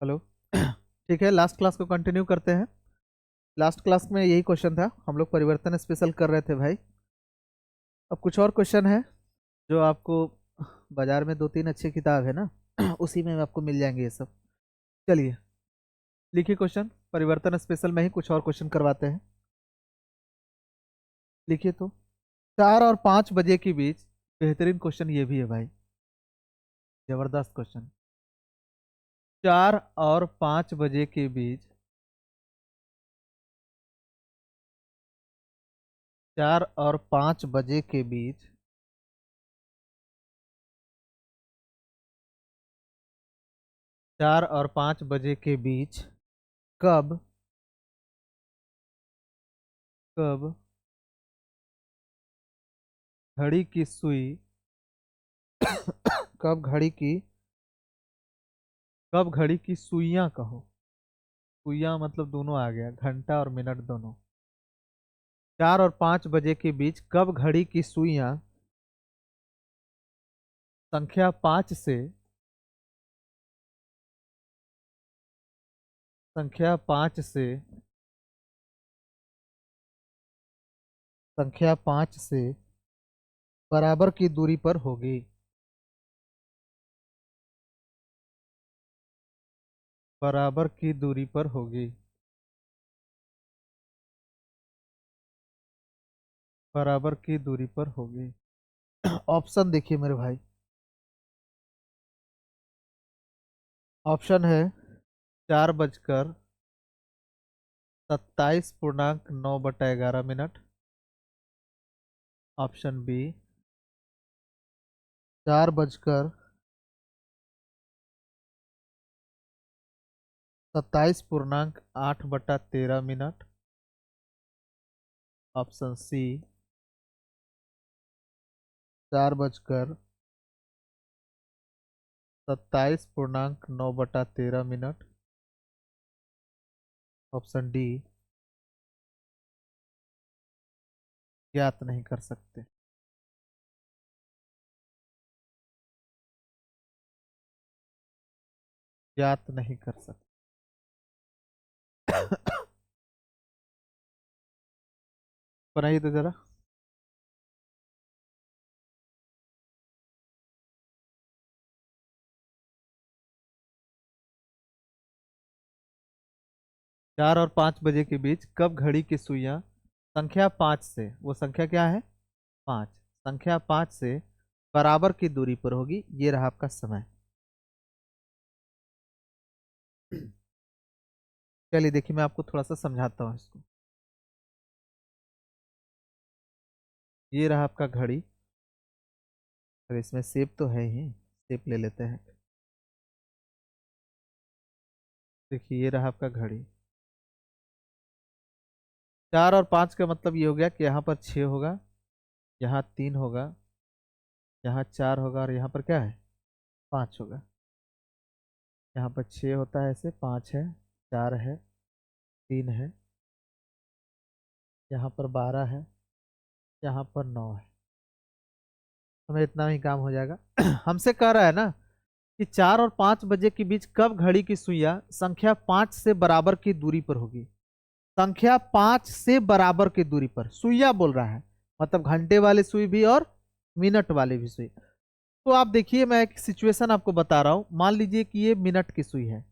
Hello. ठीक है, last class को कंटिन्यू करते हैं। लास्ट क्लास में यही क्वेश्चन था, हम लोग परिवर्तन स्पेशल कर रहे थे भाई। अब कुछ और क्वेश्चन है जो आपको बाजार में दो तीन अच्छी किताब है ना उसी में आपको मिल जाएंगे ये सब। चलिए, लिखिए क्वेश्चन। परिवर्तन स्पेशल में ही कुछ और क्वेश्चन करवाते हैं। लिखिए तो। 4 और 5 बजे के बीच। बेहतरीन क्वेश्चन ये भी है भाई, जबरदस्त क्वेश्चन। 4 और 5 बजे के बीच। 4 और 5 बजे के बीच। 4 और 5 बजे के बीच कब कब घड़ी की सुई कब घड़ी की कब घड़ी की सुइयां कहो। सुइयां मतलब दोनों आ गया, घंटा और मिनट दोनों। 4 और 5 बजे के बीच कब घड़ी की सुइयां संख्या 5 से संख्या 5 से संख्या 5 से बराबर की दूरी पर होगी। बराबर की दूरी पर होगी। बराबर की दूरी पर होगी। ऑप्शन देखिए मेरे भाई। ऑप्शन है 4:27.9/11। Option B 4:27.8/13। Option C 4:27.9/13। Option D ज्ञात नहीं कर सकते। ज्ञात नहीं कर सकते। बनाइए तो जरा। 4 और 5 बजे के बीच कब घड़ी की सुइयां संख्या 5 से, वो संख्या क्या है? 5। संख्या 5 से बराबर की दूरी पर होगी। ये रहा आपका समय। चलिए देखिए, मैं आपको थोड़ा सा समझाता हूँ इसको। ये रहा आपका घड़ी। और इसमें सेब तो है ही, सेब ले लेते हैं। देखिए, ये रहा आपका घड़ी। 4 और 5 का मतलब ये हो गया कि यहाँ पर 6 होगा, यहाँ 3 होगा, यहाँ 4 होगा, और यहाँ पर क्या है? 5 होगा। यहाँ पर 6 होता है, ऐसे 5 है, 4 है, 3 है, यहाँ पर 12 है, यहाँ पर 9 है। हमें इतना ही काम हो जाएगा। हमसे कह रहा है ना कि 4 और 5 बजे के बीच कब घड़ी की सुइयां संख्या 5 से बराबर की दूरी पर होगी। संख्या 5 से बराबर की दूरी पर सुइया बोल रहा है, मतलब घंटे वाली सुई भी और मिनट वाली भी सुई। तो आप देखिए, मैं एक सिचुएशन आपको बता रहा हूं। मान लीजिए कि ये मिनट की सुई है।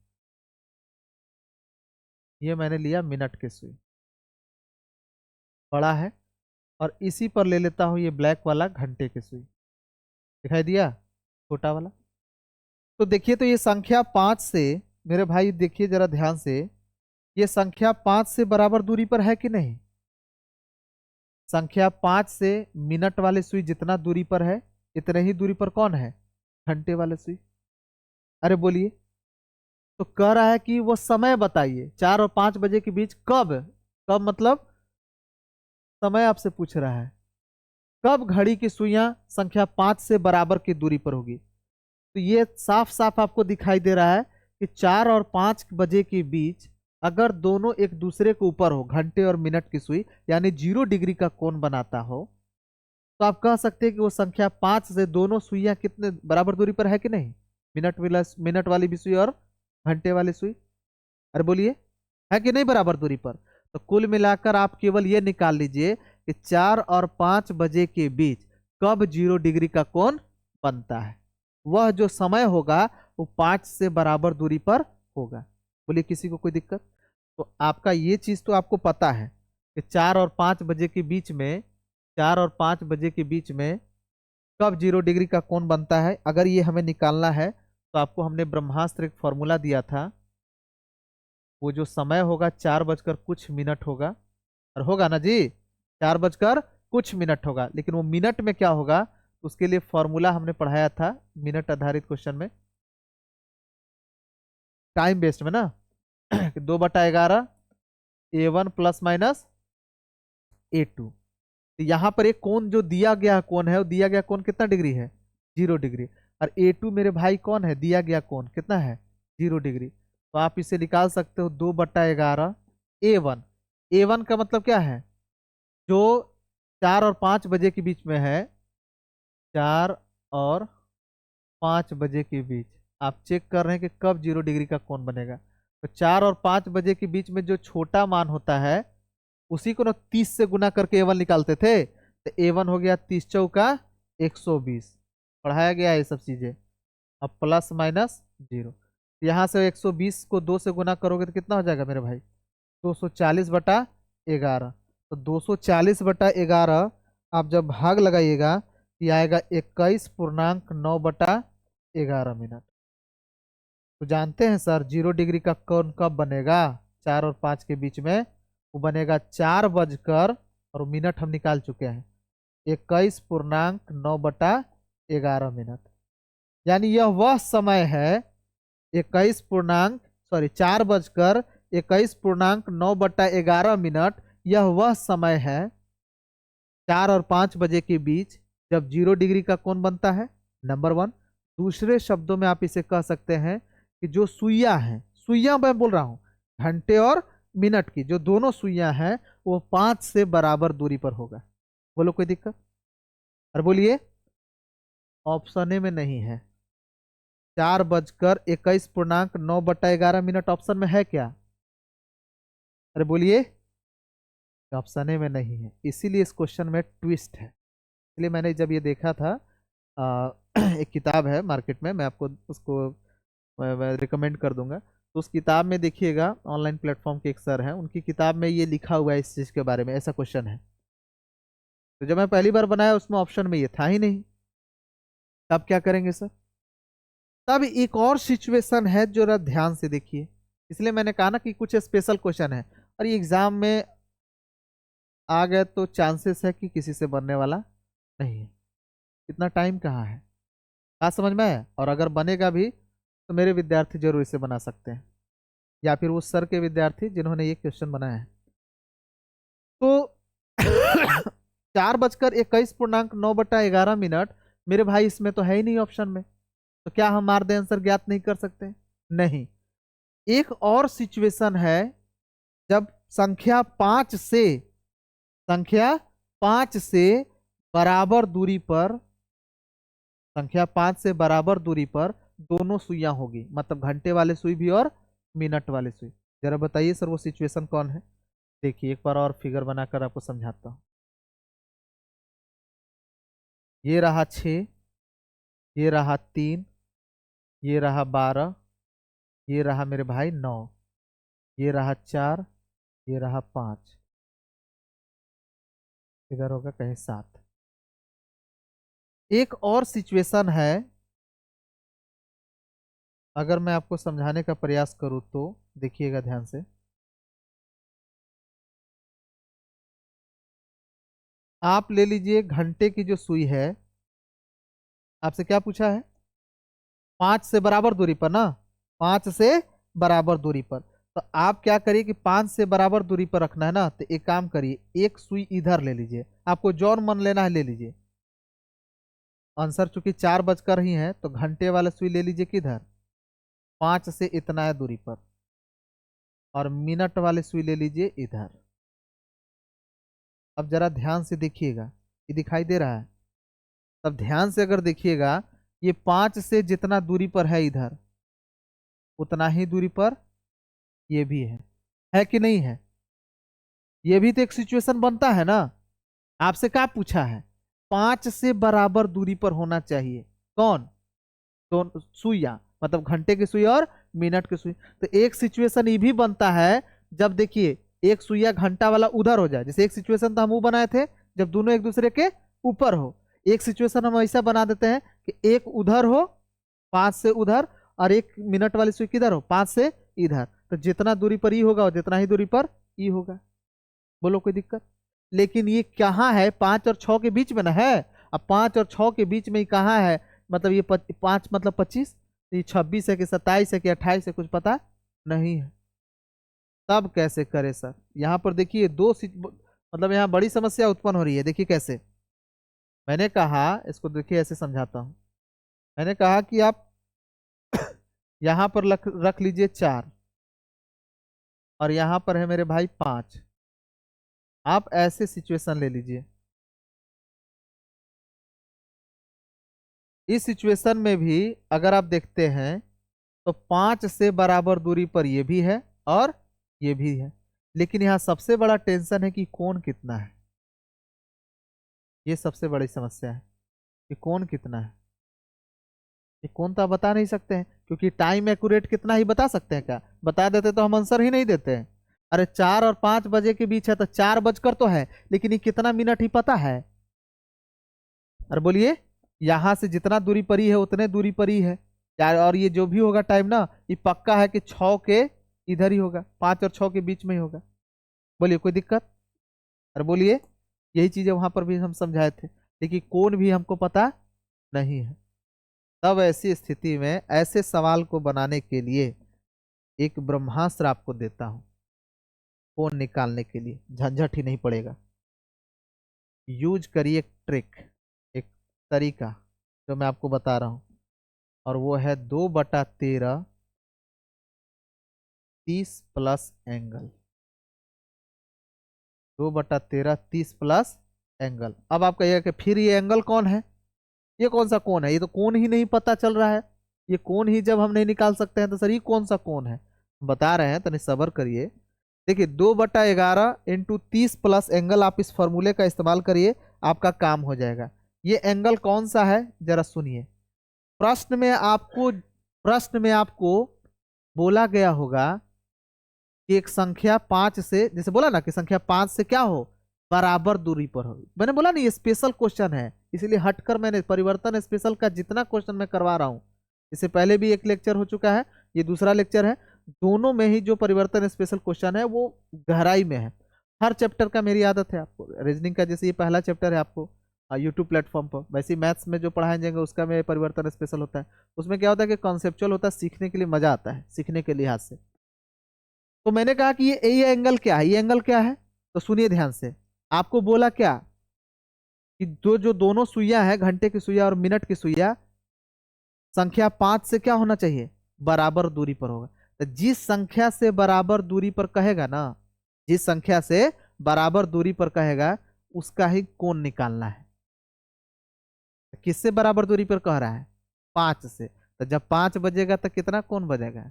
ये मैंने लिया मिनट की सुई, बड़ा है। और इसी पर ले लेता हूं ये ब्लैक वाला घंटे की सुई। दिखाई दिया, छोटा वाला। तो देखिए, तो ये संख्या 5 से, मेरे भाई देखिए जरा ध्यान से, ये संख्या 5 से बराबर दूरी पर है कि नहीं? संख्या 5 से मिनट वाले सुई जितना दूरी पर है, इतने ही दूरी पर कौन है? घंटे वाले सुई। अरे बोलिए। तो कह रहा है कि वो समय बताइए, 4 और 5 बजे के बीच कब। कब मतलब समय आपसे पूछ रहा है। कब घड़ी की सुइयां संख्या 5 से बराबर की दूरी पर होगी। तो ये साफ साफ आपको दिखाई दे रहा है कि 4 और 5 बजे के बीच अगर दोनों एक दूसरे के ऊपर हो, घंटे और मिनट की सुई, यानी 0 डिग्री का कोण बनाता हो, तो आप कह सकते हैं कि वो संख्या 5 से दोनों सुइयां कितने बराबर दूरी पर है कि नहीं? मिनट वाली भी सुई और घंटे वाली सुई? अरे बोलिए, है कि नहीं बराबर दूरी पर? तो कुल मिलाकर आप केवल ये निकाल लीजिए कि 4 और 5 बजे के बीच कब 0 डिग्री का कोण बनता है। वह जो समय होगा वो 5 से बराबर दूरी पर होगा। बोलिए, किसी को कोई दिक्कत? तो आपका ये चीज तो आपको पता है कि 4 और 5 बजे के बीच में, 4 और 5 बजे के बीच में कब 0 डिग्री का कोण बनता है। अगर ये हमें निकालना है तो आपको हमने ब्रह्मास्त्र एक फॉर्मूला दिया था। वो जो समय होगा 4 बजकर कुछ मिनट होगा, और होगा ना जी, 4 बजकर कुछ मिनट होगा। लेकिन वो मिनट में क्या होगा, उसके लिए फॉर्मूला हमने पढ़ाया था मिनट आधारित क्वेश्चन में, टाइम बेस्ड में ना। 2/11 A1 प्लस माइनस A2। तो यहाँ पर एक कोण जो दिया गया कोण है, वो दिया गया कोण कितना डिग्री है? 0 डिग्री। और A2 मेरे भाई कौन है? दिया गया कोण कितना है? 0 डिग्री। तो आप इसे निकाल सकते हो 2/11 A1। A1 का मतलब क्या है? जो 4 और 5 बजे के बीच में है, 4 और 5 बजे के बीच आप चेक कर रहे हैं कि कब 0 डिग्री का कोण बनेगा। तो 4 और 5 बजे के बीच में जो छोटा मान होता है उसी को ना 30 से गुना करके A1 निकालते थे। तो A1 हो गया 30 चौका 120। पढ़ाया गया है ये सब चीजें। अब प्लस माइनस 0, यहाँ से 120 को 2 से गुना करोगे तो कितना हो जाएगा मेरे भाई? 240/11। तो 240/11 आप जब भाग लगाइएगा तो ये आएगा 21.9/11 मिनट। तो जानते हैं सर 0 डिग्री का कोण कब बनेगा? 4 और 5 के बीच में वो बनेगा 4 बजकर, और मिनट हम निकाल चुके हैं, 21.9/11 मिनट। यानी यह वह समय है, 21 पूर्णांक सॉरी 4 बजकर 21.9/11 मिनट, यह वह समय है 4 और 5 बजे के बीच जब 0 डिग्री का कोण बनता है, नंबर 1। दूसरे शब्दों में आप इसे कह सकते हैं कि जो सुइयां हैं, सुइयां मैं बोल रहा हूं घंटे और मिनट की, जो दोनों सुइयां हैं वो 5 से बराबर दूरी पर होगा। बोलो कोई दिक्कत? और बोलिए, ऑप्शन ए में नहीं है। 4 बजकर 21.9/11 मिनट ऑप्शन में है क्या? अरे बोलिए, ऑप्शन ए में नहीं है, इसीलिए इस क्वेश्चन में ट्विस्ट है। इसलिए मैंने जब ये देखा था, एक किताब है मार्केट में, मैं आपको उसको मैं रिकमेंड कर दूंगा। तो उस किताब में देखिएगा, ऑनलाइन प्लेटफॉर्म के एक सर हैं, उनकी किताब में ये लिखा हुआ है इस चीज़ के बारे में, ऐसा क्वेश्चन है। तो जब मैं पहली बार बनाया उसमें ऑप्शन में ये था ही नहीं। तब क्या करेंगे सर? तब एक और सिचुएशन है, जो जरा ध्यान से देखिए। इसलिए मैंने कहा ना कि कुछ स्पेशल क्वेश्चन है, और ये एग्जाम में आ गए तो चांसेस है कि किसी से बनने वाला नहीं है। इतना टाइम कहाँ है? बात समझ में आया? और अगर बनेगा भी तो मेरे विद्यार्थी जरूर इसे बना सकते हैं, या फिर उस सर के विद्यार्थी जिन्होंने ये क्वेश्चन बनाया है। तो 4 बजकर 21.9/11 मिनट मेरे भाई इसमें तो है ही नहीं ऑप्शन में। तो क्या हम आर दे आंसर ज्ञात नहीं कर सकते? नहीं। एक और सिचुएशन है, जब संख्या 5 से बराबर दूरी पर, संख्या 5 से बराबर दूरी पर दोनों सुइयां होगी, मतलब घंटे वाले सुई भी और मिनट वाले सुई। जरा बताइए सर वो सिचुएशन कौन है? देखिए एक बार और फिगर बनाकर आपको समझाता हूँ। ये रहा 6, ये रहा 3, ये रहा 12, ये रहा मेरे भाई 9, ये रहा 4, ये रहा 5, इधर होगा कहीं 7। एक और सिचुएशन है, अगर मैं आपको समझाने का प्रयास करूं तो देखिएगा ध्यान से। आप ले लीजिए घंटे की जो सुई है, आपसे क्या पूछा है? 5 से बराबर दूरी पर ना, 5 से बराबर दूरी पर। तो आप क्या करिए कि 5 से बराबर दूरी पर रखना है ना, तो एक काम करिए, एक सुई इधर ले लीजिए, आपको जौन मन लेना है ले लीजिए। आंसर चूंकि 4 बजकर ही है तो घंटे वाला सुई ले लीजिए किधर, 5 से इतना है दूरी पर, और मिनट वाले सुई ले लीजिए इधर। अब जरा ध्यान से देखिएगा, ये दिखाई दे रहा है? तब ध्यान से अगर देखिएगा, ये 5 से जितना दूरी पर है इधर, उतना ही दूरी पर ये भी है कि नहीं है? ये भी तो एक सिचुएशन बनता है ना। आपसे क्या पूछा है? 5 से बराबर दूरी पर होना चाहिए। कौन? तो सुइयां, मतलब घंटे की सुई और मिनट की सुई। तो एक सिचुएशन ये भी बनता है, जब देखिए एक सुइया घंटा वाला उधर हो जाए। जैसे एक सिचुएशन तो हम वो बनाए थे जब दोनों एक दूसरे के ऊपर हो। एक सिचुएशन हम ऐसा बना देते हैं कि एक उधर हो 5 से उधर, और एक मिनट वाली सुई किधर हो 5 से इधर। तो जितना दूरी पर ई होगा और जितना ही दूरी पर ई होगा। बोलो कोई दिक्कत? लेकिन ये कहाँ है? 5 और 6 के बीच में ना है। अब 5 और 6 के बीच में ही कहाँ है? मतलब ये 5 मतलब 25, ये 26 है कि 27 है कि 28 है, कुछ पता नहीं है। तब कैसे करे सर? यहाँ पर देखिए मतलब यहाँ बड़ी समस्या उत्पन्न हो रही है। देखिए कैसे। मैंने कहा, इसको देखिए ऐसे समझाता हूँ। मैंने कहा कि आप यहाँ पर रख लीजिए 4, और यहाँ पर है मेरे भाई 5। आप ऐसे सिचुएशन ले लीजिए। इस सिचुएशन में भी अगर आप देखते हैं तो 5 से बराबर दूरी पर ये भी है और ये भी है। लेकिन यहाँ सबसे बड़ा टेंशन है कि कोण कितना है। ये सबसे बड़ी समस्या है कि कोण कितना है। ये कोण तो आप बता नहीं सकते हैं, क्योंकि टाइम एक्यूरेट कितना ही बता सकते हैं क्या? बता देते तो हम आंसर ही नहीं देते हैं। अरे 4 और 5 बजे के बीच है तो 4 बजकर तो है, लेकिन ये कितना मिनट ही पता है? अरे बोलिए। यहां से जितना दूरी पर ही है उतने दूरी पर ही है यार। और ये जो भी होगा टाइम ना, ये पक्का है कि 6 के इधर ही होगा, 5 और 6 के बीच में ही होगा। बोलिए कोई दिक्कत? अरे बोलिए। यही चीजें वहां पर भी हम समझाए थे, लेकिन कौन भी हमको पता नहीं है। तब ऐसी स्थिति में ऐसे सवाल को बनाने के लिए एक ब्रह्मास्त्र आपको देता हूं। कौन निकालने के लिए झंझट ही नहीं पड़ेगा। यूज करिए ट्रिक, एक तरीका जो मैं आपको बता रहा हूं, और वो है 2/13 30 प्लस एंगल। 2/13 30 plus angle. अब आप कहिएगा कि फिर ये एंगल कौन है? ये कौन सा कोण है? ये तो कोण ही नहीं पता चल रहा है। ये कोण ही जब हम नहीं निकाल सकते हैं तो सर ये कौन सा कोण है? बता रहे हैं, तनिक सब्र करिए। देखिए 2/11 इंटू 30 प्लस एंगल, आप इस फॉर्मूले का इस्तेमाल करिए, आपका काम हो जाएगा। ये एंगल कौन सा है जरा सुनिए। प्रश्न में आपको बोला गया होगा कि एक संख्या 5 से, जैसे बोला ना कि संख्या 5 से क्या हो, बराबर दूरी पर हो। मैंने बोला नहीं ये स्पेशल क्वेश्चन है, इसलिए हटकर मैंने परिवर्तन स्पेशल का जितना क्वेश्चन मैं करवा रहा हूं, इससे पहले भी एक लेक्चर हो चुका है, ये दूसरा लेक्चर है। दोनों में ही जो परिवर्तन स्पेशल क्वेश्चन है वो गहराई में है। हर चैप्टर का मेरी आदत है आपको रीजनिंग का, जैसे ये पहला चैप्टर है आपको यूट्यूब प्लेटफॉर्म पर, वैसे मैथ्स में जो पढ़ाए जाएंगे उसका में परिवर्तन स्पेशल होता है। उसमें क्या होता है कि कॉन्सेप्चुअल होता है, सीखने के लिए मजा आता है, सीखने के लिहाज से। तो मैंने कहा कि ये एंगल क्या है, ये एंगल क्या है, तो सुनिए ध्यान से। आपको बोला क्या कि जो दोनों सुइयां हैं, घंटे की सुइया और मिनट की सुइया, संख्या 5 से क्या होना चाहिए, बराबर दूरी पर होगा। तो जिस संख्या से बराबर दूरी पर कहेगा ना, जिस संख्या से बराबर दूरी पर कहेगा उसका ही कोण निकालना है। किससे बराबर दूरी पर कह रहा है? 5 से। तो जब 5 बजेगा तो कितना कोण बजेगा?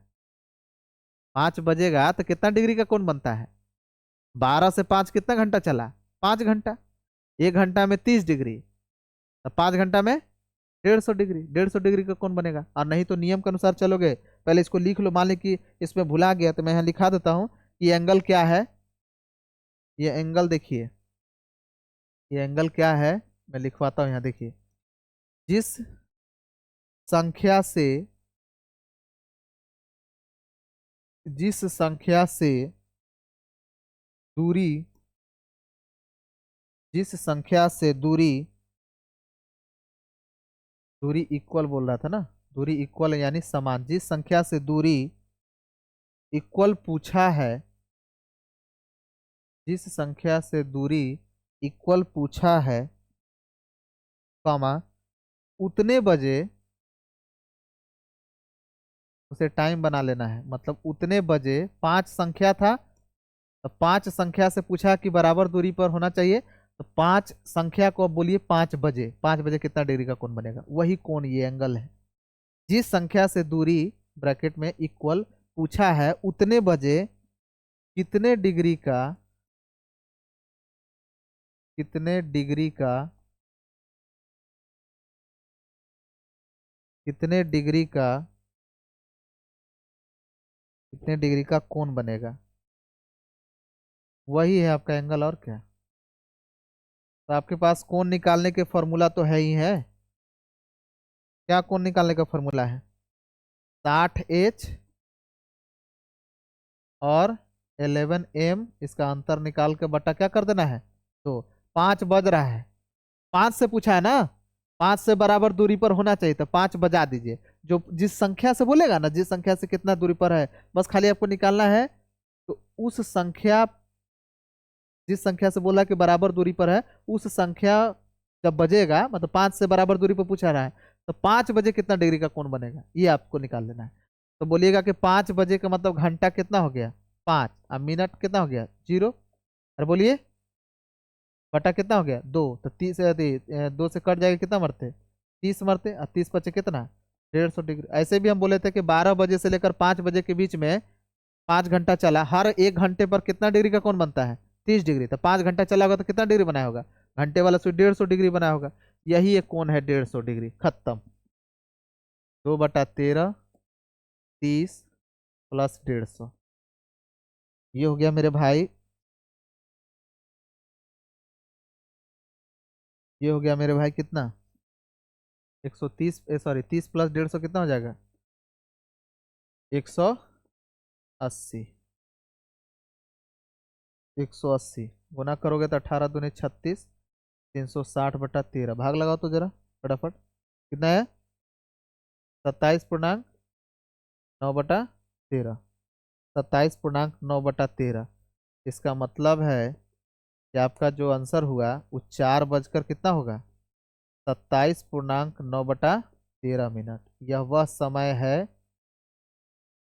5 बजेगा तो कितना डिग्री का कोण बनता है? 12 से 5 कितना घंटा चला? 5 घंटा। 1 घंटा में 30 डिग्री, तो 5 घंटा में 150 डिग्री। 150 डिग्री का कौन बनेगा? और नहीं तो नियम के अनुसार चलोगे, पहले इसको लिख लो। मान ली कि इसमें भुला गया तो मैं यहाँ लिखा देता हूँ कि एंगल क्या है। ये एंगल देखिए, ये एंगल क्या है, मैं लिखवाता हूँ यहाँ देखिए। जिस संख्या से जिस संख्या से दूरी जिस संख्या से दूरी दूरी इक्वल बोल रहा था ना, दूरी इक्वल यानी समान, जिस संख्या से दूरी इक्वल पूछा है, जिस संख्या से दूरी इक्वल पूछा है, कॉमा उतने बजे उसे टाइम बना लेना है। मतलब उतने बजे 5 संख्या था, तो 5 संख्या से पूछा कि बराबर दूरी पर होना चाहिए, तो 5 संख्या को अब बोलिए 5 बजे। 5 बजे कितना डिग्री का कोण बनेगा? वही कोण ये एंगल है। जिस संख्या से दूरी ब्रैकेट में इक्वल पूछा है उतने बजे कितने डिग्री का कितने डिग्री का कितने डिग्री का कितने डिग्री का कोण बनेगा। वही है आपका एंगल, और क्या। तो आपके पास कोण निकालने के फॉर्मूला तो है ही है। क्या कोण निकालने का फॉर्मूला है? 60H और 11M, इसका अंतर निकाल के बटा क्या कर देना है? तो 5 बज रहा है, 5 से पूछा है ना, 5 से बराबर दूरी पर होना चाहिए, तो 5 बजा दीजिए। जो जिस संख्या से बोलेगा ना, जिस संख्या से कितना दूरी पर है, बस खाली आपको निकालना है। तो उस संख्या, जिस संख्या से बोला कि बराबर दूरी पर है, उस संख्या जब बजेगा, मतलब 5 से बराबर दूरी पर पूछा रहा है, तो 5 बजे कितना डिग्री का कोण बनेगा, ये आपको निकाल लेना है। तो बोलिएगा कि 5 बजे का मतलब घंटा कितना हो गया? 5। अब मिनट कितना हो गया? 0। अरे बोलिए, बटा कितना हो गया? 2। तो 30 2 से कट जाएगा, कितना मरते? 30 मरते। और 30 बचे कितना? 150 डिग्री। ऐसे भी हम बोले थे कि 12 बजे से लेकर 5 बजे के बीच में 5 घंटा चला, हर 1 घंटे पर कितना डिग्री का कोण बनता है? 30 डिग्री। तो 5 घंटा चला होगा तो कितना डिग्री बनाया होगा? घंटे वाला सुई 150 डिग्री बनाया होगा। यही एक कोण है 150 डिग्री। खत्म। 2/13 30 प्लस 150, ये हो गया मेरे भाई, ये हो गया मेरे भाई कितना? 130, सॉरी 30 प्लस 150 कितना हो जाएगा? 180। 180 गुना करोगे तो 18 दूनी 36, 360/13। भाग लगाओ तो जरा फटाफट, कितना है? 27.9/13। 27.9/13। इसका मतलब है कि आपका जो आंसर हुआ वो 4 बजकर कितना होगा? 27.9/13 यह वह समय है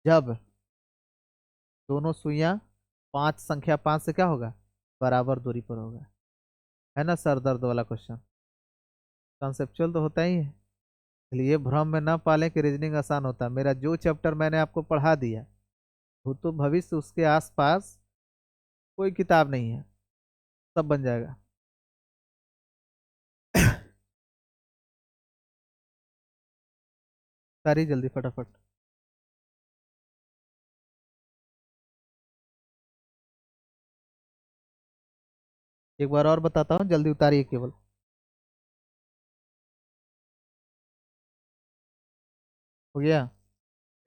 जब दोनों सुइयां 5, संख्या 5 से क्या होगा? बराबर दूरी पर होगा। है ना सर दर्द वाला क्वेश्चन? कॉन्सेप्चुअल तो होता ही है, इसलिए भ्रम में न पालें कि रीजनिंग आसान होता है। मेरा जो चैप्टर मैंने आपको पढ़ा दिया वो तो भविष्य उसके आसपास कोई किताब नहीं है, सब बन जाएगा। सारी जल्दी फटाफट। एक बार और बताता हूँ, जल्दी उतारिए केवल। हो गया।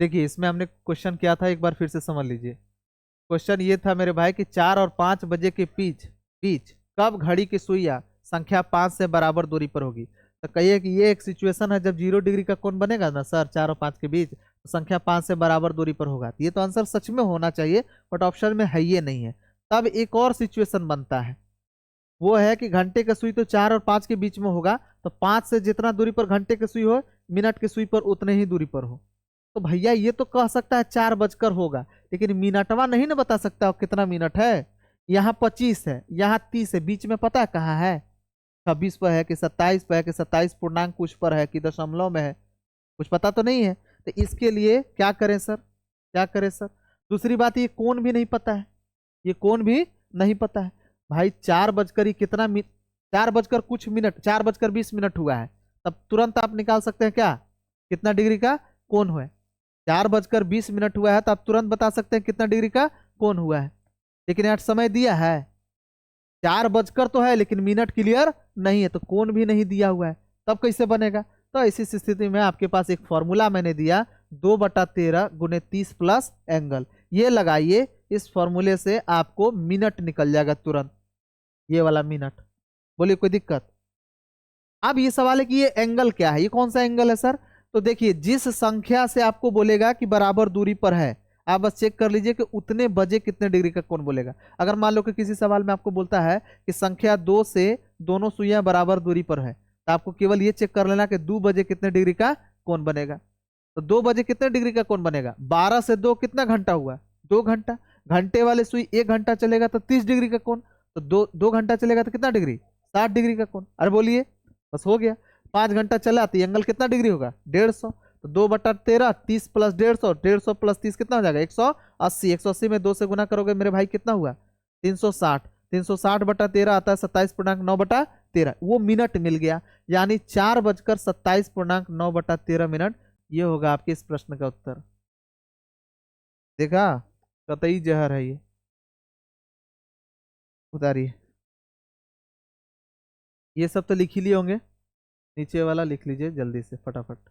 देखिए इसमें हमने क्वेश्चन क्या था, एक बार फिर से समझ लीजिए। क्वेश्चन ये था मेरे भाई कि 4 और 5 बजे के बीच बीच कब घड़ी की सुइयां संख्या 5 से बराबर दूरी पर होगी। तो कहिए कि ये एक सिचुएशन है जब 0 डिग्री का कोण बनेगा ना सर, 4 और 5 के बीच, तो संख्या 5 से बराबर दूरी पर होगा। तो ये तो आंसर सच में होना चाहिए, बट ऑप्शन में है, ये नहीं है। तब एक और सिचुएशन बनता है, वो है कि घंटे का सुई तो 4 और 5 के बीच में होगा, तो 5 से जितना दूरी पर घंटे की सुई हो, मिनट की सुई पर उतने ही दूरी पर हो। तो भैया ये तो कह सकता है 4 बजकर होगा, लेकिन मिनटवा नहीं ना बता सकता कितना मिनट है। यहाँ 25 है, यहाँ 30 है, बीच में पता है कहाँ है? 26 पर है कि 27 पर है कि 27 पूर्णांक कुछ पर है कि दशमलव में है, कुछ पता तो नहीं है। तो इसके लिए क्या करें सर, क्या करें सर? दूसरी बात, ये कोण भी नहीं पता है, ये कोण भी नहीं पता है। भाई 4 बजकर ही कितना 4 बजकर कुछ मिनट, 4 बजकर 20 मिनट हुआ है, तब तुरंत आप निकाल सकते हैं क्या कितना डिग्री का कोण हुआ है। 4 बजकर 20 मिनट हुआ है तो आप तुरंत बता सकते हैं कितना डिग्री का कोण हुआ है। लेकिन यार समय दिया है, 4 बजकर तो है लेकिन मिनट क्लियर नहीं है, तो कोण भी नहीं दिया हुआ है, तब कैसे बनेगा? तो ऐसी स्थिति में आपके पास एक फॉर्मूला मैंने दिया, 2/13 गुने 30 प्लस एंगल, ये लगाइए। इस फॉर्मूले से आपको मिनट निकल जाएगा तुरंत, ये वाला मिनट। बोलिए कोई दिक्कत? अब ये सवाल है कि ये एंगल क्या है, ये कौन सा एंगल है सर? तो देखिए जिस संख्या से आपको बोलेगा कि बराबर दूरी पर है, आप बस चेक कर लीजिए कि उतने बजे कितने डिग्री का कोण बोलेगा। अगर मान लो कि किसी सवाल में आपको बोलता है कि संख्या 2 से दोनों सुइयां बराबर दूरी पर है, तो आपको केवल ये चेक कर लेना कि 2 बजे कितने डिग्री का कोण बनेगा। तो 2 बजे कितने डिग्री का कोण बनेगा? 12 से 2 कितना घंटा हुआ? 2 घंटा। घंटे वाले सुई 1 घंटा चलेगा तो 30 डिग्री का कोण, तो 2 घंटा चलेगा तो कितना डिग्री? 60 डिग्री का कोण। अरे बोलिए, बस हो गया। 5 घंटा चला तो एंगल कितना डिग्री होगा? 150। तो 2/13, 30 प्लस 150, 150 प्लस 30 कितना हो जाएगा? 180। 180 में 2 से गुना करोगे मेरे भाई कितना हुआ? 360। 360/13 आता है 27.9/13, वो मिनट मिल गया। यानी 4:27.9/13 ये होगा आपके इस प्रश्न का उत्तर। देखा, कतई जहर है ये। उतारिए। ये सब तो लिख ही लिए होंगे, नीचे वाला लिख लीजिए जल्दी से फटाफट।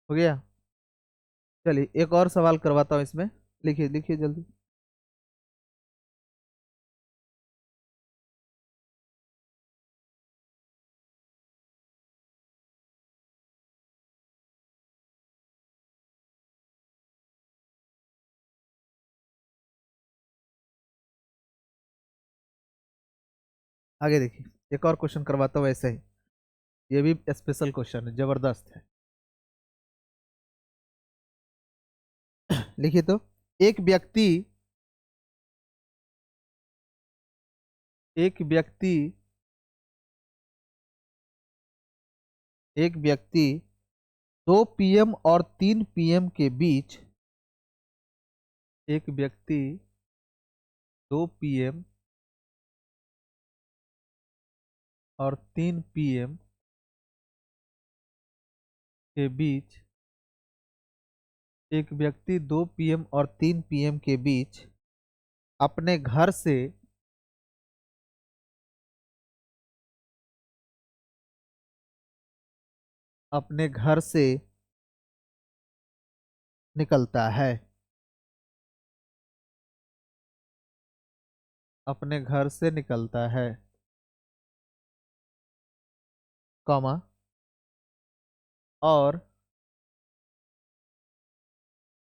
हो गया? चलिए एक और सवाल करवाता हूँ इसमें। लिखिए लिखिए जल्दी। आगे देखिए, एक और क्वेश्चन करवाता हूँ ऐसे ही। ये भी स्पेशल क्वेश्चन है, जबरदस्त है। लिखिए तो। एक व्यक्ति एक व्यक्ति एक व्यक्ति 2 PM और 3 PM के बीच, एक व्यक्ति 2 PM और 3 PM के बीच, एक व्यक्ति 2 PM और 3 PM के बीच अपने घर से अपने घर से निकलता है, अपने घर से निकलता है, कॉमा, और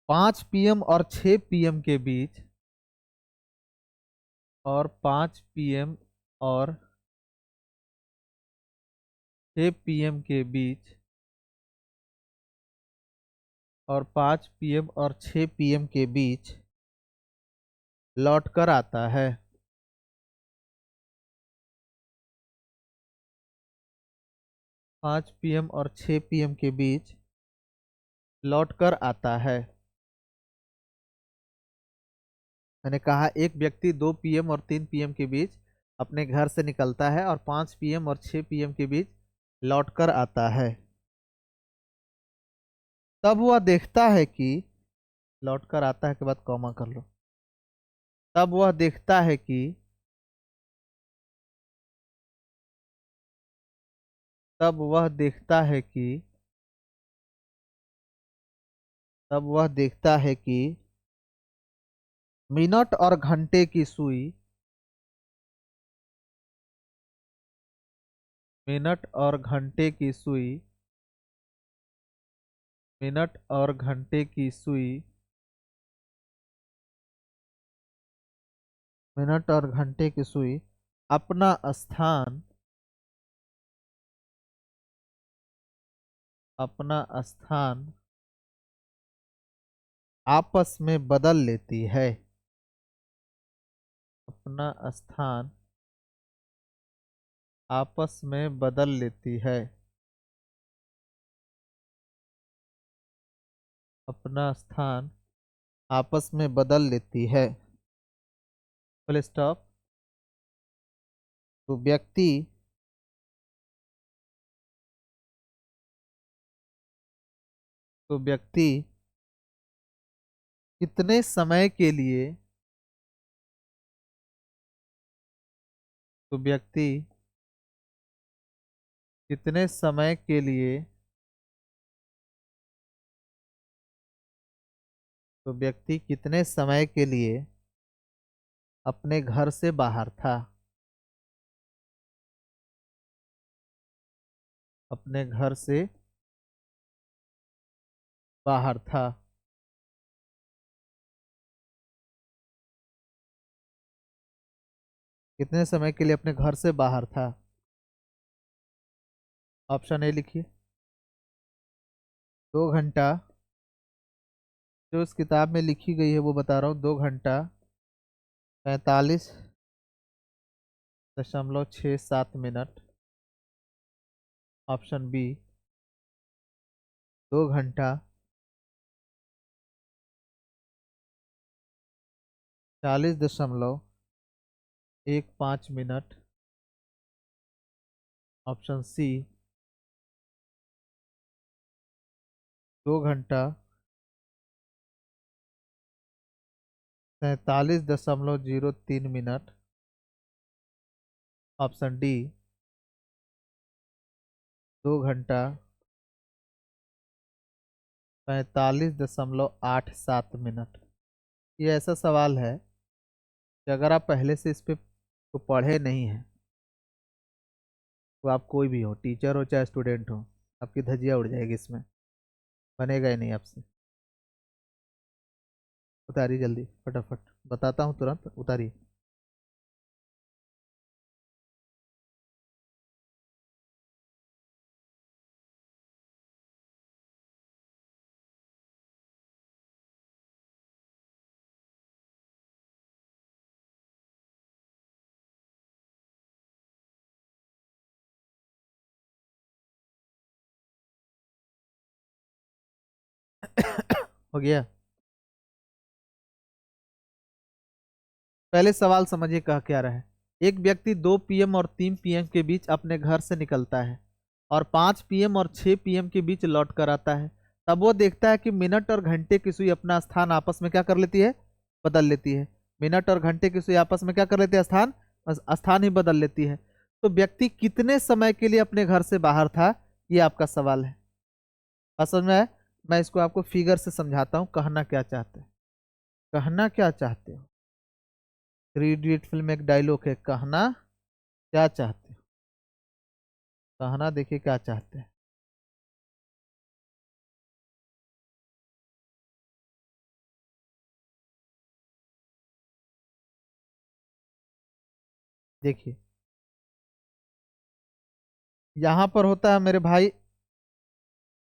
5 PM और 6 PM के बीच, और 5 PM और 6 PM के बीच, और 5 PM और 6 PM के बीच लौट कर आता है। 5 PM और 6 PM के बीच लौट कर आता है। मैंने कहा एक व्यक्ति 2 PM और 3 PM के बीच अपने घर से निकलता है और 5 PM और 6 PM के बीच लौट कर आता है। तब वह देखता है कि, लौट कर आता है के बाद कॉमा कर लो। तब वह देखता है कि, तब वह देखता है कि, तब वह देखता है कि मिनट और घंटे की सुई, मिनट और घंटे की सुई, मिनट और घंटे की सुई, मिनट और घंटे की सुई अपना स्थान, अपना स्थान आपस में बदल लेती है, अपना स्थान आपस में बदल लेती है, अपना स्थान आपस में बदल लेती है। Full stop. तो व्यक्ति, तो व्यक्ति कितने समय के लिए, तो व्यक्ति कितने समय के लिए, तो व्यक्ति कितने समय के लिए अपने घर से बाहर था, अपने घर से बाहर था। कितने समय के लिए अपने घर से बाहर था? ऑप्शन ए लिखिए। 2 घंटा जो इस किताब में लिखी गई है वो बता रहा हूँ, 2 घंटा 45.67 मिनट। ऑप्शन बी, 2 घंटा 40.15 मिनट। ऑप्शन सी, 2 घंटा 47.03 मिनट। ऑप्शन डी, 2 घंटा 45.87 मिनट। ये ऐसा सवाल है कि अगर आप पहले से इस पे को पढ़े नहीं हैं, तो आप कोई भी हो, टीचर हो चाहे स्टूडेंट हो, आपकी धज्जियां उड़ जाएगी, इसमें बनेगा ही नहीं आपसे। उतारिए जल्दी, फटाफट बताता हूँ, तुरंत उतारिए। हो गया। पहले सवाल समझिए कह क्या रहा है। एक व्यक्ति 2 PM और 3 PM के बीच अपने घर से निकलता है और 5 PM और 6 PM के बीच लौट कर आता है। तब वो देखता है कि मिनट और घंटे की सुई अपना स्थान आपस में क्या कर लेती है, बदल लेती है। मिनट और घंटे की सुई आपस में क्या कर लेती है, स्थान ही बदल लेती है। तो व्यक्ति कितने समय के लिए अपने घर से बाहर था, ये आपका सवाल है। असल में मैं इसको आपको फिगर से समझाता हूँ, कहना क्या चाहते हैं, कहना क्या चाहते हो। 3 इडियट फिल्म में एक डायलॉग है, कहना क्या चाहते हो। कहना देखिए क्या चाहते हैं। देखिए यहां पर होता है मेरे भाई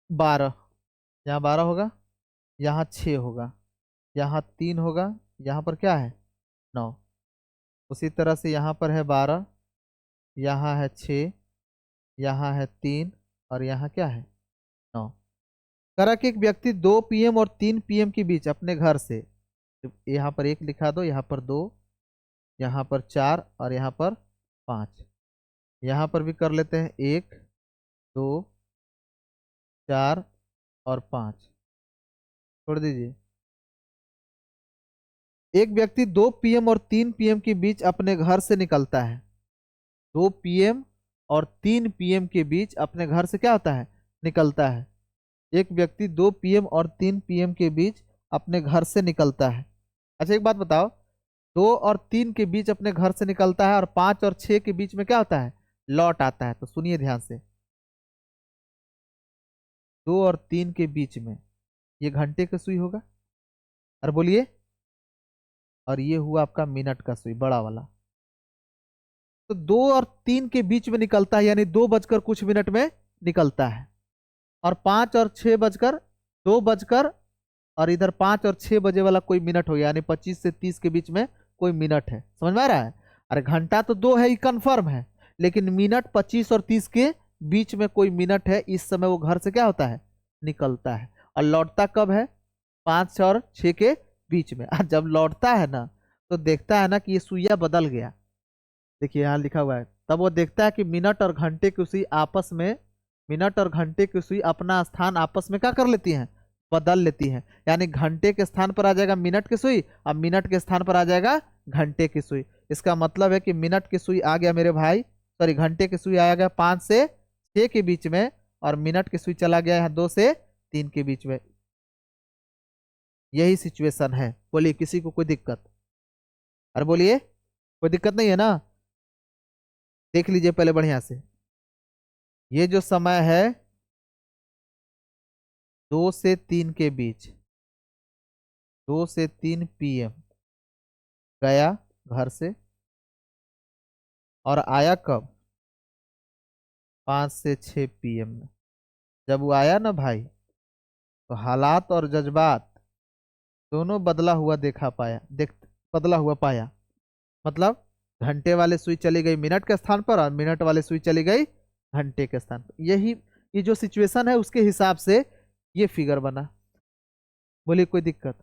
12, यहाँ 12 होगा, यहाँ 6 होगा, यहाँ 3 होगा, यहाँ पर क्या है, 9। उसी तरह से यहाँ पर है 12, यहाँ है 6, यहाँ है 3, और यहाँ क्या है, 9। करा कि एक व्यक्ति 2 PM और 3 PM के बीच अपने घर से, तो यहाँ पर 1 लिखा दो, यहाँ पर 2, यहाँ पर 4, और यहाँ पर 5। यहाँ पर भी कर लेते हैं, 1, 2, 4 और 5, छोड़ दीजिए। एक व्यक्ति 2 PM और 3 PM के बीच अपने घर से निकलता है। 2 PM और 3 PM के बीच अपने घर से क्या होता है, निकलता है। एक व्यक्ति 2 PM और 3 PM के बीच अपने घर से निकलता है। अच्छा एक बात बताओ, 2 और 3 के बीच अपने घर से निकलता है और 5 और 6 के बीच में क्या होता है, लौट आता है। तो सुनिए ध्यान से, 2 और 3 के बीच में ये घंटे का सुई होगा, और बोलिए, और ये हुआ आपका मिनट का सुई, बड़ा वाला। तो 2 और 3 के बीच में निकलता है, यानी 2 बजकर कुछ मिनट में निकलता है। और 5 और 6 बजकर 2 बजकर, और इधर 5 और 6 बजे वाला कोई मिनट हो गया, यानी 25 से 30 के बीच में कोई मिनट है। समझ में आ रहा है। अरे घंटा तो 2 है, ये कंफर्म है, लेकिन मिनट 25 और 30 के बीच में कोई मिनट है, इस समय वो घर से क्या होता है, निकलता है। और लौटता कब है, 5 और 6 के बीच में। और जब लौटता है ना, तो देखता है ना कि ये सुइया बदल गया। देखिए यहाँ लिखा हुआ है, तब वो देखता है कि मिनट और घंटे की सुई आपस में, मिनट और घंटे की सुई अपना स्थान आपस में क्या कर लेती हैं, बदल लेती हैं। यानी घंटे के स्थान पर आ जाएगा मिनट की सुई, और मिनट के स्थान पर आ जाएगा घंटे की सुई। इसका मतलब है कि मिनट की सुई आ गया मेरे भाई, सॉरी घंटे की सुई आ गया 5 से 6 के बीच में, और मिनट की सुई चला गया है 2 से 3 के बीच में। यही सिचुएशन है। बोलिए किसी को कोई दिक्कत, अरे बोलिए कोई दिक्कत नहीं है ना। देख लीजिए पहले बढ़िया से, ये जो समय है 2 से 3 के बीच, 2 से 3 PM गया घर से, और आया कब, 5 से 6 PM में। जब वो आया ना भाई, तो हालात और जज्बात दोनों बदला हुआ देखा पाया, बदला हुआ पाया। मतलब घंटे वाले सुई चली गई मिनट के स्थान पर और मिनट वाले सुई चली गई घंटे के स्थान पर। यही ये जो सिचुएशन है उसके हिसाब से ये फिगर बना। बोलिए कोई दिक्कत?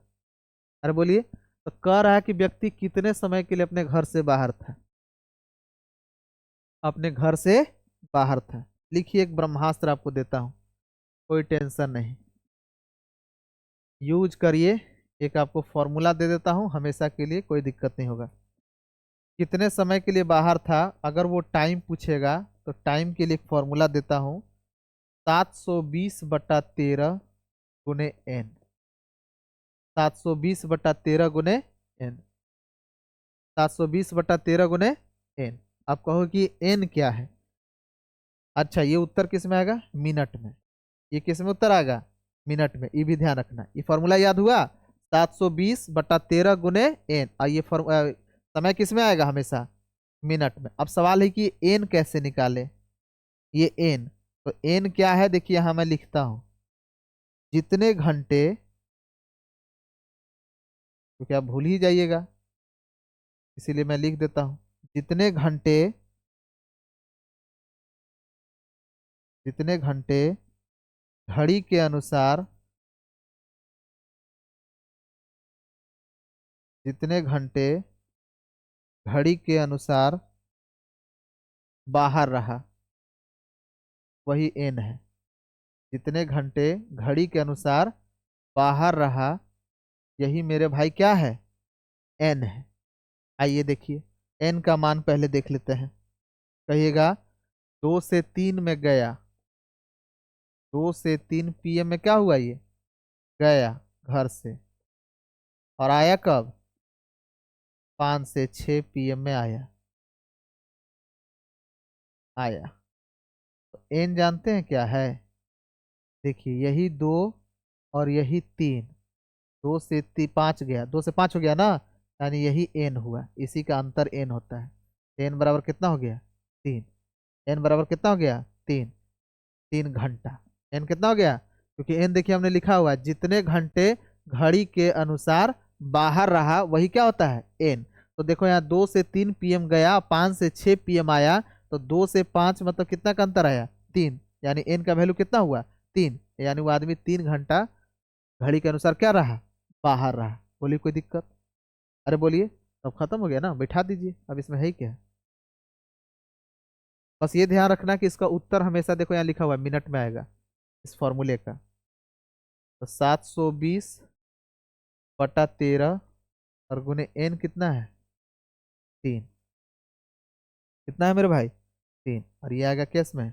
अरे बोलिए। तो कह रहा है कि व्यक्ति कितने समय के लिए अपने घर से बाहर था, अपने घर से बाहर था। लिखिए, एक ब्रह्मास्त्र आपको देता हूं, कोई टेंशन नहीं, यूज करिए। एक आपको फॉर्मूला दे देता हूं हमेशा के लिए, कोई दिक्कत नहीं होगा। कितने समय के लिए बाहर था, अगर वो टाइम पूछेगा तो टाइम के लिए एक फॉर्मूला देता हूं, 720/13 गुने एन। 720/13 गुने एन। 720/13 गुने एन। आप कहो कि एन क्या है? अच्छा, ये उत्तर किस में आएगा? मिनट में। ये किस में उत्तर आएगा? मिनट में। ये भी ध्यान रखना, ये फॉर्मूला याद हुआ, 720/13 गुने एन। और ये समय किस में आएगा? हमेशा मिनट में। अब सवाल है कि एन कैसे निकाले? ये एन, तो एन क्या है देखिए, यहां मैं लिखता हूं, जितने घंटे, क्योंकि आप भूल ही जाइएगा इसीलिए मैं लिख देता हूं, जितने घंटे, जितने घंटे घड़ी के अनुसार, जितने घंटे घड़ी के अनुसार बाहर रहा, वही एन है। जितने घंटे घड़ी के अनुसार बाहर रहा, यही मेरे भाई क्या है? एन है। आइए देखिए, एन का मान पहले देख लेते हैं। कहिएगा 2 से 3 में गया, 2 से 3 PM में क्या हुआ? ये गया घर से, और आया कब? 5 से 6 PM में आया। आया तो एन जानते हैं क्या है? देखिए, यही 2 और यही 3, 2 से 5 गया, 2 से 5 हो गया ना, यानी यही एन हुआ, इसी का अंतर एन होता है। एन बराबर कितना हो गया? 3। एन बराबर कितना हो गया? 3। 3 घंटा। एन कितना हो गया? क्योंकि एन देखिए हमने लिखा हुआ है, जितने घंटे घड़ी के अनुसार बाहर रहा वही क्या होता है? एन। तो देखो यहाँ 2 से 3 PM गया, 5 से 6 PM आया, तो 2 से 5 मतलब कितना का अंतर आया? 3। यानी एन का वैल्यू कितना हुआ? 3। यानी वो आदमी 3 घंटा घड़ी के अनुसार क्या रहा? बाहर रहा। बोलिए कोई दिक्कत? अरे बोलिए। अब खत्म हो गया ना, बैठा दीजिए, अब इसमें है ही क्या? बस ये ध्यान रखना कि इसका उत्तर हमेशा देखो यहाँ लिखा हुआ है मिनट में आएगा, इस फॉर्मूले का। तो 720/13 और गुने एन कितना है? 3। कितना है मेरे भाई? 3। और ये आएगा किस में?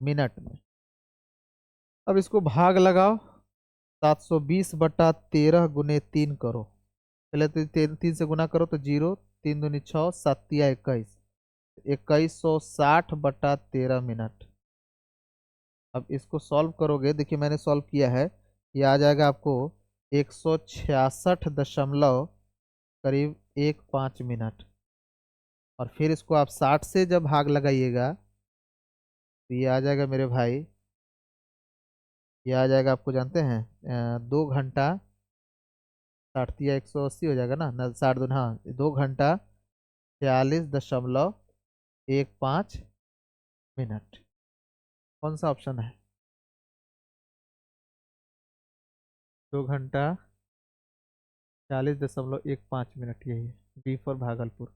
मिनट में। अब इसको भाग लगाओ, 720/13 गुने 3 करो। पहले तो 3 से गुना करो तो 0, 3 दूनी 6, 7 या 21, 2160/13 मिनट। अब इसको सॉल्व करोगे, देखिए मैंने सॉल्व किया है, ये आ जाएगा आपको 166 करीब 15 मिनट। और फिर इसको आप 60 से जब भाग लगाइएगा तो ये आ जाएगा मेरे भाई, ये आ जाएगा आपको जानते हैं 2 घंटा, 60 या 180 हो जाएगा ना, 60 दून, हाँ, 2 घंटा 42.15 मिनट। कौन सा ऑप्शन है? 2 घंटा 40.15 मिनट, यही है बी फॉर भागलपुर।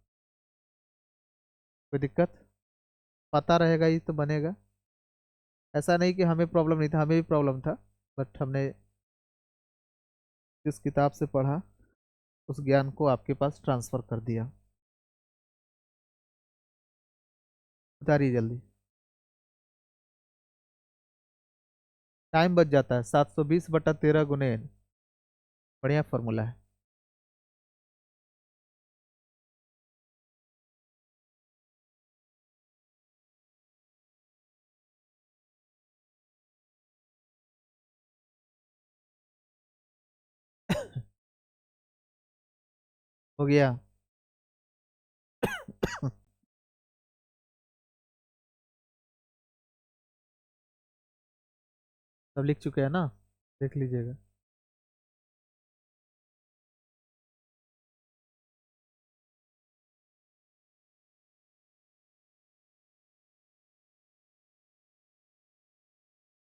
कोई दिक्कत? पता रहेगा ये तो बनेगा। ऐसा नहीं कि हमें प्रॉब्लम नहीं था, हमें भी प्रॉब्लम था, बट हमने जिस किताब से पढ़ा उस ज्ञान को आपके पास ट्रांसफर कर दिया। उतारिए जल्दी, टाइम बच जाता है। 720/13 गुने n, बढ़िया फॉर्मूला है। हो गया। सब लिख चुके हैं ना? देख लीजिएगा।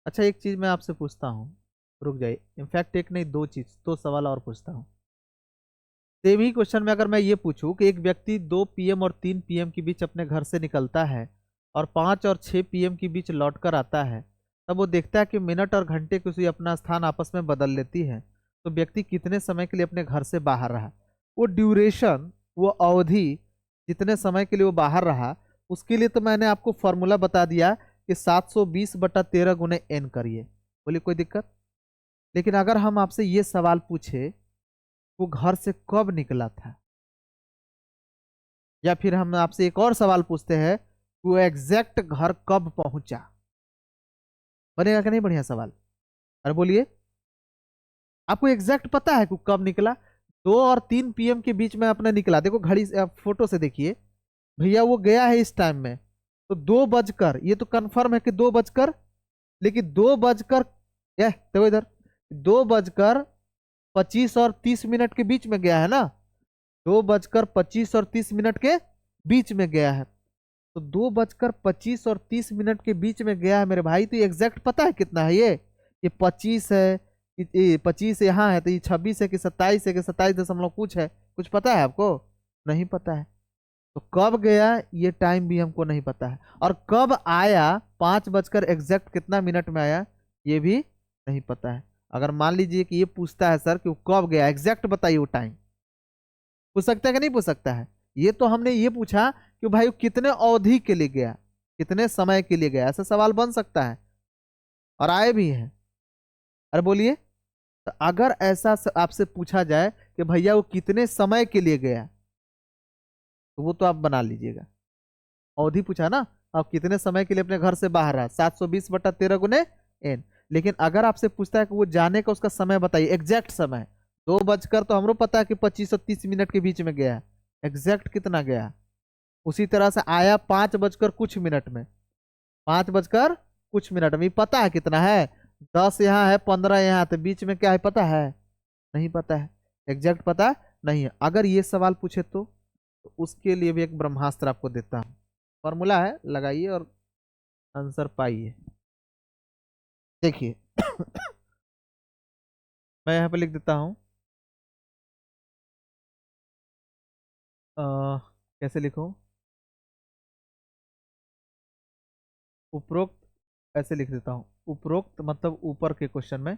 अच्छा, एक चीज मैं आपसे पूछता हूँ, रुक जाइए, इनफैक्ट एक नहीं दो चीज, दो सवाल और पूछता हूँ। सेम ही क्वेश्चन में अगर मैं ये पूछूं कि एक व्यक्ति 2 PM और 3 PM के बीच अपने घर से निकलता है और 5 और 6 PM के बीच लौट कर आता है, तब वो देखता है कि मिनट और घंटे की सुई अपना स्थान आपस में बदल लेती है, तो व्यक्ति कितने समय के लिए अपने घर से बाहर रहा? वो ड्यूरेशन, वो अवधि, जितने समय के लिए वो बाहर रहा, उसके लिए तो मैंने आपको फॉर्मूला बता दिया कि 720/13 × n करिए। बोलिए कोई दिक्कत? लेकिन अगर हम आपसे ये सवाल पूछे, वो घर से कब निकला था, या फिर हम आपसे एक और सवाल पूछते हैं, वो एग्जैक्ट घर कब पहुंचा, बनेगा कि नहीं बढ़िया सवाल? अरे बोलिए, आपको एग्जैक्ट पता है कि वो कब निकला? 2 और 3 PM के बीच में अपना निकला, देखो घड़ी फोटो से देखिए, भैया वो गया है इस टाइम में, तो 2 बजकर, ये तो कंफर्म है कि 2 बजकर, लेकिन 2 बजकर, यह देखो इधर, 2 बजकर 25 और 30 मिनट के बीच में गया है ना, 2 बजकर 25 और 30 मिनट के बीच में गया है, तो 2 बजकर 25 और 30 मिनट के बीच में गया है मेरे भाई, तो ये एग्जैक्ट पता है कितना है ये 25 है, ये 25 यहाँ है, तो ये 26 है कि 27 है कि 27 दशमलव कुछ है, कुछ पता है आपको? नहीं पता है। तो कब गया ये टाइम भी हमको नहीं पता है, और कब आया, 5 बजकर एग्जैक्ट कितना मिनट में आया, ये भी नहीं पता है। अगर मान लीजिए कि ये पूछता है सर कि वो कब गया, एग्जैक्ट बताइए वो टाइम, पूछ सकता है कि नहीं पूछ सकता है? ये तो हमने ये पूछा कि भाई वो कितने अवधि के लिए गया, कितने समय के लिए गया, ऐसा सवाल बन सकता है, और आए भी हैं। अरे बोलिए, तो अगर ऐसा आपसे पूछा जाए कि भैया वो कितने समय के लिए गया, तो वो तो आप बना लीजिएगा। अवधि पूछा ना, आप कितने समय के लिए अपने घर से बाहर रहा, 720/13 × n। लेकिन अगर आपसे पूछता है कि वो जाने का उसका समय बताइए, एग्जैक्ट समय, 2 बजकर तो हमरो पता है कि 25 और 30 मिनट के बीच में गया है, एग्जैक्ट कितना गया? उसी तरह से आया 5 बजकर कुछ मिनट में, 5 बजकर कुछ मिनट में, पता है कितना है? 10 यहाँ है, 15 यहाँ है, तो बीच में क्या है पता है? नहीं पता है, एग्जैक्ट पता नहीं है। अगर ये सवाल पूछे तो उसके लिए भी एक ब्रह्मास्त्र आपको देता हूँ, फॉर्मूला है, लगाइए और आंसर पाइए। देखिए मैं यहाँ पे लिख देता हूँ, अ, कैसे लिखूं, उपरोक्त, ऐसे लिख देता हूँ, उपरोक्त मतलब ऊपर के क्वेश्चन में,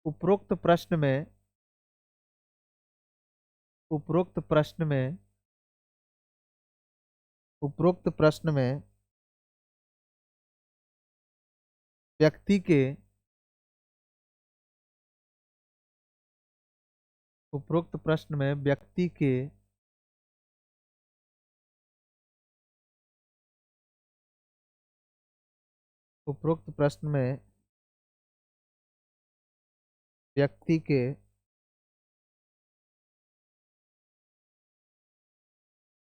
उपरोक्त प्रश्न में, उपरोक्त प्रश्न में, उपरोक्त प्रश्न में व्यक्ति के, उपरोक्त प्रश्न में व्यक्ति के उपरोक्त प्रश्न में व्यक्ति के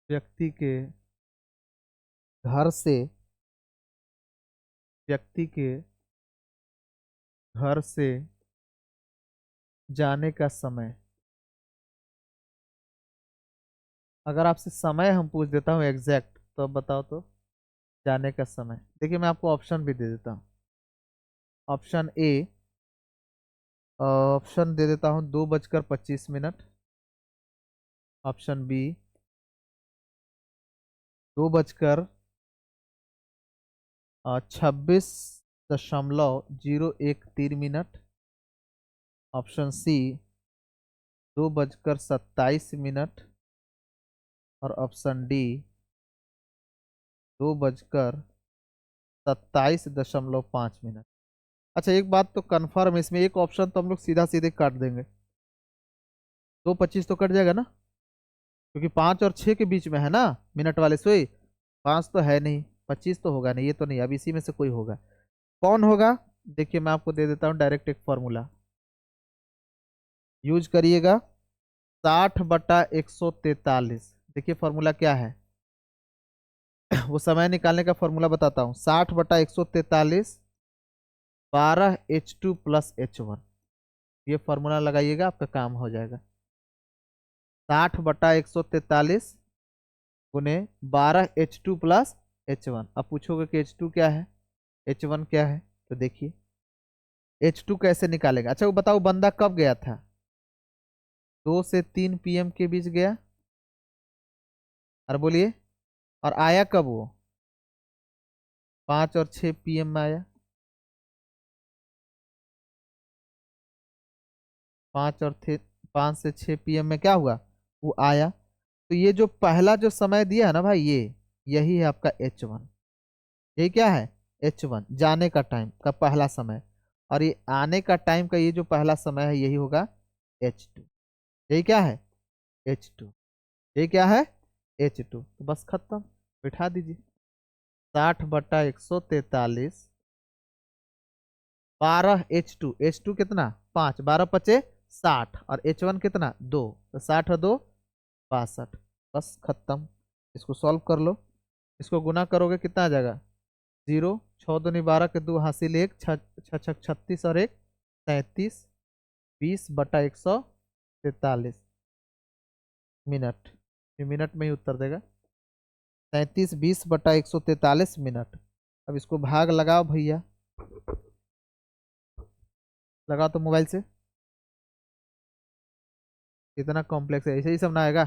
व्यक्ति के घर से व्यक्ति के घर से जाने का समय, अगर आपसे समय हम पूछ देता हूँ एग्जैक्ट, तो अब बताओ तो, जाने का समय, देखिए मैं आपको ऑप्शन भी दे देता हूँ। ऑप्शन ए, ऑप्शन दे देता हूँ 2 बजकर 25 मिनट। ऑप्शन बी 2 बजकर 26.013 मिनट। ऑप्शन सी 2 बजकर 27 मिनट। और ऑप्शन डी 2 बजकर 27.5 मिनट। अच्छा एक बात तो कंफर्म है, इसमें एक ऑप्शन तो हम लोग सीधा सीधे काट देंगे, 2:25 तो कट जाएगा ना, क्योंकि 5 और 6 के बीच में है ना मिनट वाले सुई, 5 तो है नहीं, 25 तो होगा नहीं, ये तो नहीं, अब इसी में से कोई होगा, कौन होगा? देखिए मैं आपको दे देता हूँ डायरेक्ट एक फॉर्मूला, यूज करिएगा, 60/143। देखिए फॉर्मूला क्या है, वो समय निकालने का फॉर्मूला बताता हूँ, 60/143, 12H2 + H1। ये फॉर्मूला लगाइएगा, आपका काम हो जाएगा। 60/143 गुने 12H2 प्लस H1। अब पूछोगे कि H2 क्या है, H1 क्या है, तो देखिए H2 कैसे निकालेगा। अच्छा वो बताओ बंदा कब गया था, 2 से 3 PM के बीच गया, और बोलिए, और आया कब वो, 5 और 6 PM में आया। 5 और 5 से 6 PM में क्या हुआ, वो आया। तो ये जो पहला जो समय दिया है ना भाई, ये यही है आपका H1। ये क्या है, H1 जाने का टाइम का पहला समय, और ये आने का टाइम का ये जो पहला समय है यही होगा H2। यही क्या है, H2। ये क्या है, H2। तो बस खत्म, बिठा दीजिए। 60/143, 12H2, H2 कितना 5, 12×5 = 60, और H1 कितना 2, तो 60 और 2 62। बस खत्म। इसको सॉल्व कर लो, इसको गुना करोगे कितना आ जाएगा, 0, 6×2 = 12 के 2 हासिल 1, 6×6 = 36 और 1 37, 20/143 मिनट। ये मिनट में ही उत्तर देगा, 37 20/143 मिनट। अब इसको भाग लगाओ भैया, लगाओ तो मोबाइल से। इतना कॉम्प्लेक्स है, ऐसे ही सब ना आएगा।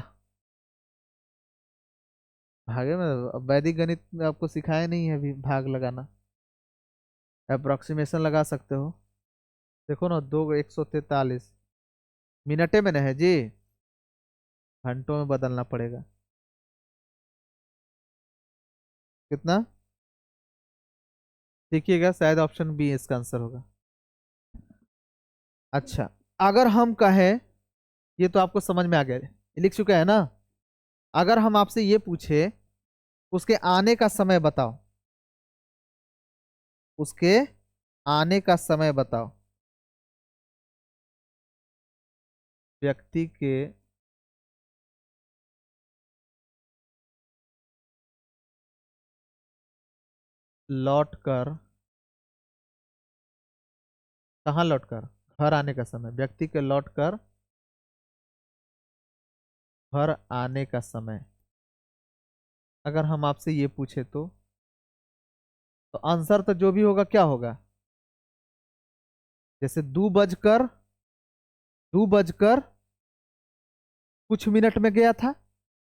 भागे में अब वैदिक गणित में आपको सिखाया नहीं है अभी भाग लगाना, अप्रोक्सीमेशन लगा सकते हो। देखो ना, 2 143 मिनटे में न है जी, घंटों में बदलना पड़ेगा। कितना, देखिएगा शायद ऑप्शन बी इसका आंसर होगा। अच्छा, अगर हम कहें, ये तो आपको समझ में आ गया, ये लिख चुका है ना। अगर हम आपसे ये पूछे उसके आने का समय बताओ, उसके आने का समय बताओ, व्यक्ति के लौट कर, कहाँ लौट कर, घर आने का समय, व्यक्ति के लौट कर घर आने का समय अगर हम आपसे ये पूछे तो आंसर तो जो भी होगा क्या होगा, जैसे 2 बजकर कुछ मिनट में गया था,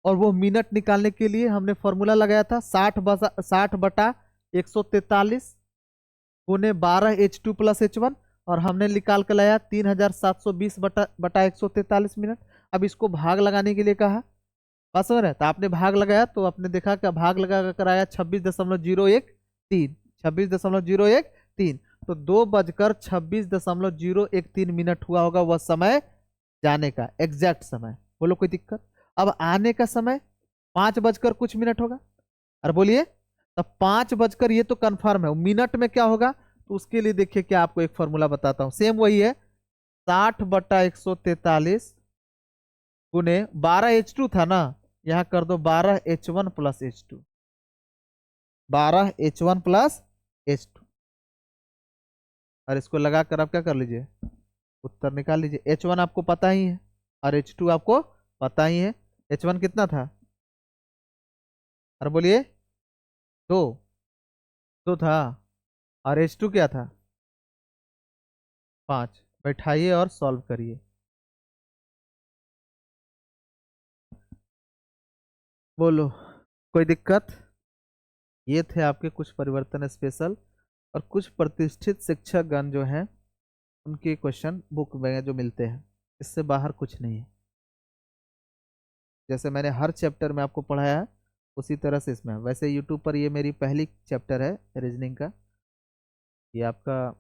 और वो मिनट निकालने के लिए हमने फॉर्मूला लगाया था 60/143 गुने 12H2 प्लस H1, और हमने निकाल कर लाया 3720/143 मिनट। अब इसको भाग लगाने के लिए कहा, बात समझ रहे हैं? तो आपने भाग लगाया तो आपने देखा कि भाग लगा कर आया 26.013, 26.013। तो 2 बजकर 26.013 मिनट हुआ होगा वह समय जाने का, एग्जैक्ट समय। बोलो कोई दिक्कत। अब आने का समय 5 बजकर कुछ मिनट होगा, और बोलिए, तब 5 बजकर, ये तो कंफर्म है, मिनट में क्या होगा, तो उसके लिए देखिए क्या आपको एक फॉर्मूला बताता हूं, सेम वही है। 60/143 गुने 12H2 था ना, यहां कर दो 12H1 plus H2, 12H1 plus H2, और इसको लगाकर आप क्या कर लीजिए, उत्तर निकाल लीजिए। H1 आपको पता ही है और H2 आपको पता ही है। H1 कितना था, और बोलिए, 2, 2 था, और H2 क्या था, 5। बैठाइए और सॉल्व करिए। बोलो कोई दिक्कत। ये थे आपके कुछ परिवर्तन स्पेशल, और कुछ प्रतिष्ठित शिक्षक गण जो हैं उनके क्वेश्चन बुक में जो मिलते हैं, इससे बाहर कुछ नहीं है। जैसे मैंने हर चैप्टर में आपको पढ़ाया है उसी तरह से इसमें। वैसे यूट्यूब पर ये मेरी पहली चैप्टर है रीजनिंग का, ये आपका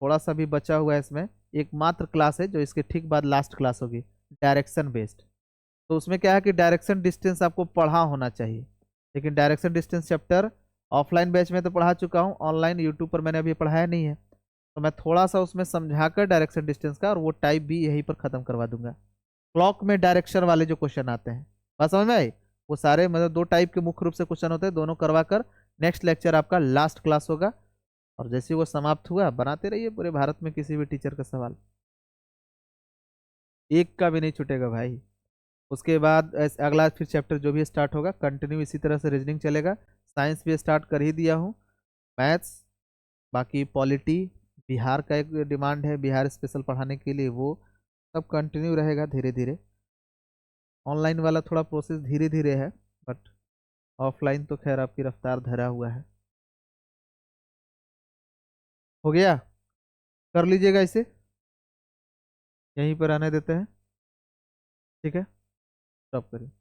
थोड़ा सा भी बचा हुआ है इसमें। एकमात्र क्लास है जो इसके ठीक बाद लास्ट क्लास होगी, डायरेक्शन बेस्ड। तो उसमें क्या है कि डायरेक्शन डिस्टेंस आपको पढ़ा होना चाहिए, लेकिन direction distance chapter offline batch में तो पढ़ा चुका हूँ, ऑनलाइन यूट्यूब पर मैंने अभी पढ़ाया नहीं है। तो मैं थोड़ा सा उसमें समझाकर डायरेक्शन डिस्टेंस का, और वो टाइप भी यहीं पर खत्म करवा दूंगा। क्लॉक में डायरेक्शन वाले जो क्वेश्चन आते हैं, बात समझ में आई, वो सारे मतलब 2 टाइप के मुख्य रूप से क्वेश्चन होते हैं, दोनों करवा कर नेक्स्ट लेक्चर आपका लास्ट क्लास होगा। और जैसे ही वो समाप्त हुआ, बनाते रहिए पूरे भारत में किसी भी टीचर का सवाल। एक का भी नहीं छूटेगा भाई। उसके बाद अगला फिर चैप्टर जो भी स्टार्ट होगा कंटिन्यू इसी तरह से रीजनिंग चलेगा। साइंस भी स्टार्ट कर ही दिया हूँ। मैथ्स, बाकी पॉलिटी, बिहार का एक डिमांड है बिहार स्पेशल पढ़ाने के लिए, वो सब कंटिन्यू रहेगा धीरे धीरे। ऑनलाइन वाला थोड़ा प्रोसेस धीरे धीरे है, बट ऑफलाइन तो खैर आपकी रफ्तार धरा हुआ है। हो गया, कर लीजिएगा इसे, यहीं पर आने देते हैं। ठीक है, स्टॉप करिए।